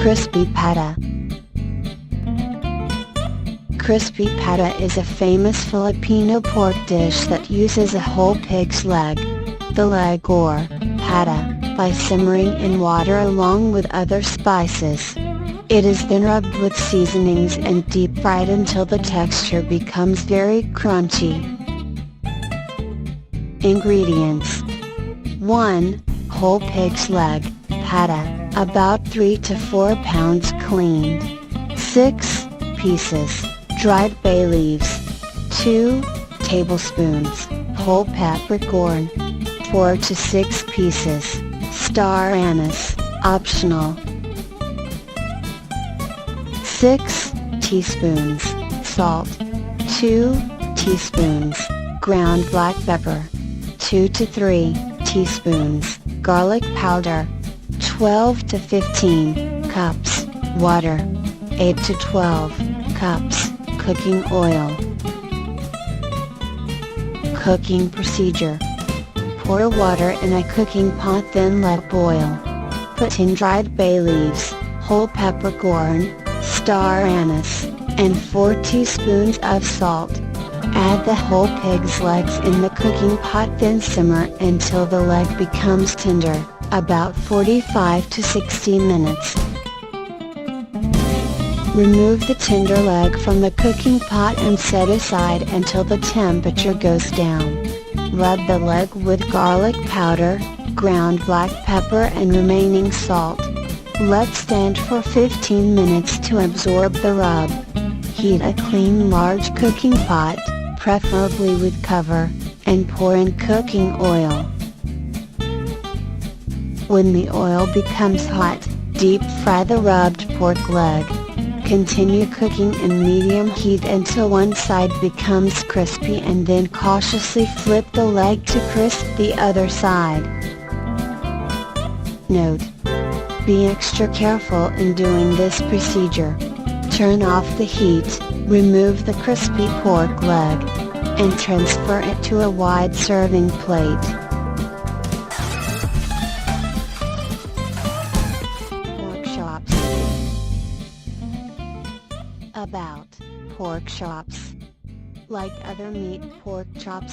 Crispy pata. Crispy pata is a famous Filipino pork dish that uses a whole pig's leg. The leg or pata, by simmering in water along with other spices. It is then rubbed with seasonings and deep fried until the texture becomes very crunchy. Ingredients: 1. Whole pig's leg, pata, about 3 to 4 pounds cleaned. 6 pieces, dried bay leaves. 2 tablespoons, whole peppercorn. 4 to 6 pieces, star anise, optional. 6 teaspoons, salt. 2 teaspoons, ground black pepper. 2 to 3 teaspoons, garlic powder. 12 to 15 cups, water. 8 to 12 cups, cooking oil. Cooking procedure: pour water in a cooking pot, then let boil. Put in dried bay leaves, whole peppercorn, star anise, and 4 teaspoons of salt. Add the whole pig's legs in the cooking pot, then simmer until the leg becomes tender, about 45 to 60 minutes. Remove the tender leg from the cooking pot and set aside until the temperature goes down. Rub the leg with garlic powder, ground black pepper and remaining salt. Let stand for 15 minutes to absorb the rub. Heat a clean large cooking pot, preferably with cover, and pour in cooking oil. When the oil becomes hot, deep fry the rubbed pork leg. Continue cooking in medium heat until one side becomes crispy, and then cautiously flip the leg to crisp the other side. Note: be extra careful in doing this procedure. Turn off the heat, remove the crispy pork leg, and transfer it to a wide serving plate. Pork chops. About pork chops. Like other meat, pork chops